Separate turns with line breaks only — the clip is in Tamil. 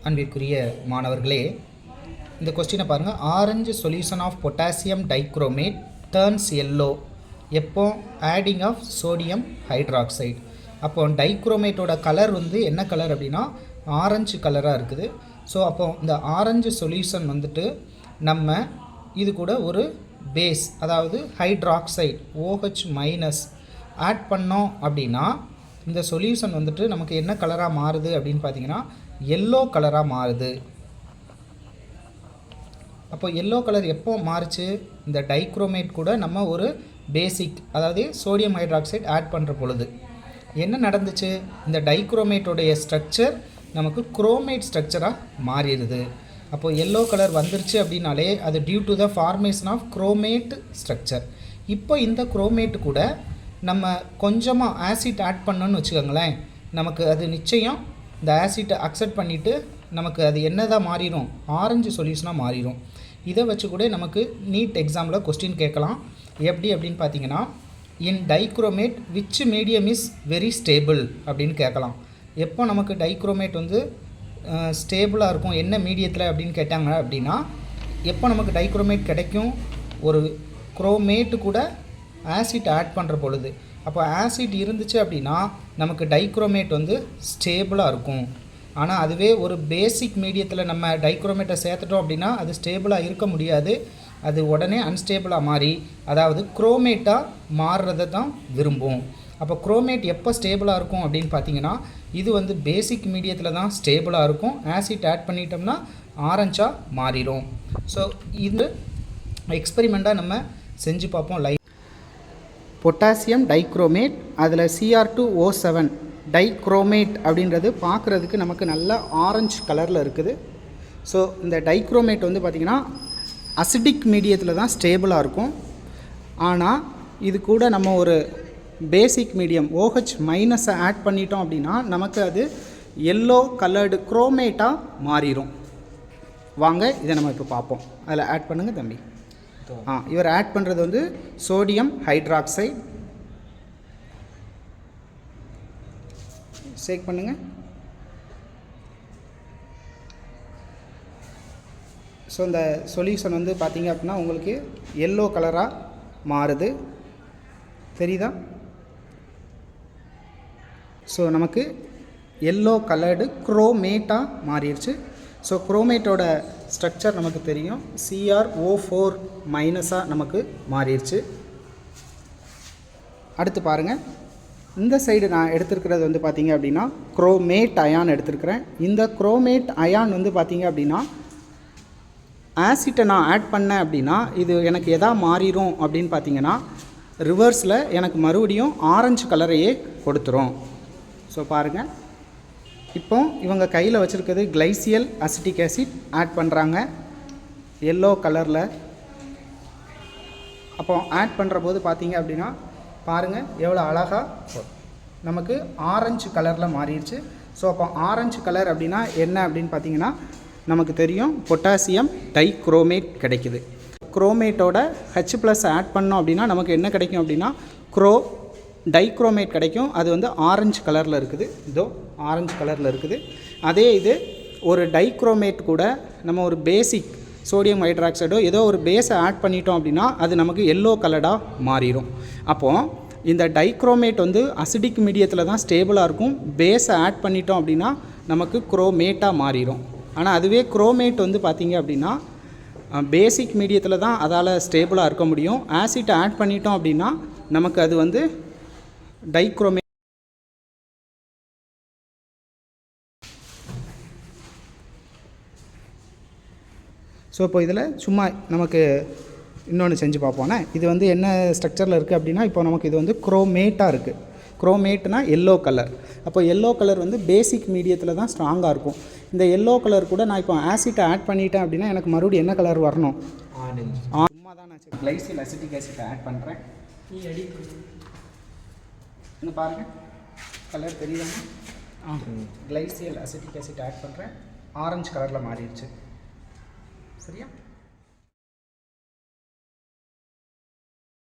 அன்பிற்குரிய மாணவர்களே, இந்த கொஸ்டினை பாருங்கள். Orange solution of potassium dichromate turns yellow எப்போ ஆடிங் ஆஃப் சோடியம் ஹைட்ராக்சைடு. அப்போ டைக்ரோமேட்டோட கலர் வந்து என்ன கலர் அப்படின்னா ஆரஞ்சு கலராக இருக்குது. ஸோ அப்போ இந்த ஆரஞ்சு சொல்யூஷன் வந்துட்டு நம்ம இது கூட ஒரு பேஸ், அதாவது ஹைட்ராக்சைடு OH- ஆட் பண்ணோம் அப்படின்னா இந்த சொல்யூஷன் வந்துட்டு நமக்கு என்ன கலராக மாறுது அப்படின்னு பார்த்தீங்கன்னா எல்லோ கலராக மாறுது. அப்போ எல்லோ கலர் எப்போ மாறுச்சு? இந்த டைக்ரோமேட் கூட நம்ம ஒரு பேசிக், அதாவது சோடியம் ஹைட்ராக்சைடு ஆட் பண்ணுற பொழுது என்ன நடந்துச்சு? இந்த டைக்ரோமேட்டோடைய ஸ்ட்ரக்சர் நமக்கு குரோமேட் ஸ்ட்ரக்சராக மாறிடுது. அப்போது எல்லோ கலர் வந்துருச்சு அப்படின்னாலே அது due to the formation of chromate structure. இப்போ இந்த குரோமேட் கூட நம்ம கொஞ்சமாக ஆசிட் ஆட் பண்ணோன்னு வச்சுக்கோங்களேன், நமக்கு அது நிச்சயம் இந்த ஆசிட்டை அக்செப்ட் பண்ணிவிட்டு நமக்கு அது என்னதான் மாறிடும்? ஆரஞ்சு சொல்யூஷனாக மாறிடும். இதை வச்சு கூட நமக்கு நீட் எக்ஸாமில் கொஸ்டின் கேட்கலாம். எப்படி அப்படின்னு பார்த்தீங்கன்னா, in dichromate which medium is very stable அப்படின்னு கேட்கலாம். எப்போ நமக்கு டைக்ரோமேட் வந்து ஸ்டேபிளாக இருக்கும் என்ன மீடியத்தில் அப்படின்னு கேட்டாங்க அப்படின்னா, எப்போ நமக்கு டைக்ரோமேட் கிடைக்கும்? ஒரு குரோமேட்டு கூட ஆசிட் ஆட் பண்ணுற பொழுது. அப்போ ஆசிட் இருந்துச்சு அப்படின்னா நமக்கு டைக்ரோமேட் வந்து ஸ்டேபிளாக இருக்கும். ஆனால் அதுவே ஒரு பேசிக் மீடியத்தில் நம்ம டைக்ரோமேட்டை சேர்த்துட்டோம் அப்படின்னா அது ஸ்டேபிளாக இருக்க முடியாது. அது உடனே அன்ஸ்டேபிளாக மாறி, அதாவது குரோமேட்டாக மாறுறதை தான் விரும்பும். அப்போ குரோமேட் எப்போ ஸ்டேபிளாக இருக்கும் அப்படின்னு பார்த்தீங்கன்னா, இது வந்து பேசிக் மீடியத்தில் தான் ஸ்டேபிளாக இருக்கும். ஆசிட் ஆட் பண்ணிட்டோம்னா ஆரஞ்சாக மாறிடும். ஸோ இது எக்ஸ்பெரிமெண்ட்டாக நம்ம செஞ்சு பார்ப்போம். பொட்டாசியம் டைக்ரோமேட், அதில் Cr2O7 டைக்ரோமேட் அப்படின்றது பார்க்குறதுக்கு நமக்கு நல்ல ஆரஞ்சு கலரில் இருக்குது. ஸோ இந்த டைக்ரோமேட் வந்து பார்த்திங்கன்னா அசிடிக் மீடியத்தில் தான் ஸ்டேபிளாக இருக்கும். ஆனால் இது கூட நம்ம ஒரு பேசிக் மீடியம் OH- ஆட் பண்ணிட்டோம் அப்படின்னா நமக்கு அது எல்லோ கலர்டு குரோமேட்டாக மாறிடும். வாங்க இதை நம்ம இப்போ பார்ப்போம். அதில் ஆட் பண்ணுங்கள் தம்பி. இவர் ஆட் பண்ணுறது வந்து சோடியம் ஹைட்ராக்சைடு. ஷேக் பண்ணுங்கள். ஸோ இந்த சொல்யூஷன் வந்து பார்த்திங்க அப்படின்னா உங்களுக்கு எல்லோ கலராக மாறுது, தெரியுதா? ஸோ நமக்கு எல்லோ கலர்டு குரோமேட்டாக மாறிடுச்சு. ஸோ குரோமேட்டோட ஸ்ட்ரக்சர் நமக்கு தெரியும், CrO4- நமக்கு மாறிடுச்சு. அடுத்து பாருங்கள், இந்த சைடு நான் எடுத்துருக்கிறது வந்து பார்த்திங்க அப்படின்னா குரோமேட் அயான் எடுத்துருக்கிறேன். இந்த குரோமேட் அயான் வந்து பார்த்திங்க அப்படின்னா ஆசிட்டை நான் ஆட் பண்ணேன் அப்படின்னா இது எனக்கு எதா மாறிடும் அப்படின்னு பார்த்தீங்கன்னா ரிவர்ஸில் எனக்கு மறுபடியும் ஆரஞ்சு கலரையே கொடுத்துரும். ஸோ பாருங்கள், இப்போ இவங்க கையில் வச்சுருக்கிறது கிளைசியல் அசிட்டிக் ஆசிட் ஆட் பண்ணுறாங்க எல்லோ கலரில். அப்போ ஆட் பண்ணுற போது பார்த்தீங்க அப்படின்னா பாருங்கள் எவ்வளோ அழகாக நமக்கு ஆரஞ்சு கலரில் மாறிடுச்சு. ஸோ அப்போ ஆரஞ்சு கலர் அப்படின்னா என்ன அப்படின்னு பார்த்தீங்கன்னா நமக்கு தெரியும் பொட்டாசியம் டைக்ரோமேட் கிடைக்குது. குரோமேட்டோட H+ ஆட் பண்ணோம் அப்படின்னா நமக்கு என்ன கிடைக்கும் அப்படின்னா டைக்ரோமேட் கிடைக்கும். அது வந்து ஆரஞ்சு கலரில் இருக்குது. இதோ ஆரஞ்சு கலரில் இருக்குது. அதே இது ஒரு டைக்ரோமேட் கூட நம்ம ஒரு பேசிக் சோடியம் ஹைட்ராக்சைடோ ஏதோ ஒரு பேஸை ஆட் பண்ணிட்டோம் அப்படின்னா அது நமக்கு எல்லோ கலராக மாறிடும். அப்போது இந்த டைக்ரோமேட் வந்து அசிடிக் மீடியத்தில் தான் ஸ்டேபிளாக இருக்கும். பேஸை ஆட் பண்ணிட்டோம் அப்படின்னா நமக்கு குரோமேட்டாக மாறிடும். ஆனால் அதுவே குரோமேட் வந்து பார்த்திங்க அப்படின்னா பேசிக் மீடியத்தில் தான் அதால் ஸ்டேபிளாக இருக்க முடியும். ஆசிட்டை ஆட் பண்ணிட்டோம் அப்படின்னா நமக்கு அது வந்து டைக்ரோமேட். ஸோ இப்போ இதில் சும்மா நமக்கு இன்னொன்று செஞ்சு பார்ப்போண்ணே. இது வந்து என்ன ஸ்ட்ரக்சரில் இருக்குது அப்படின்னா இப்போ நமக்கு இது வந்து குரோமேட்டாக இருக்குது. குரோமேட்னா எல்லோ கலர். அப்போ எல்லோ கலர் வந்து பேசிக் மீடியத்தில் தான் ஸ்ட்ராங்காக இருக்கும். இந்த எல்லோ கலர் கூட நான் இப்போ ஆசிட்டை ஆட் பண்ணிட்டேன் அப்படின்னா எனக்கு மறுபடியும் என்ன கலர் வரணும்? சும்மா தான் நான் கிளைசியல் அசிட்டிக் ஆசிட்டை ஆட் பண்ணுறேன். இங்கே பாருங்கள் கலர் தெரியுதாங்க? கிளைசியல் அசிட்டிக் ஆசிட் ஆட் பண்ணுறேன், ஆரஞ்சு கலரில் மாறிடுச்சு. சரியா?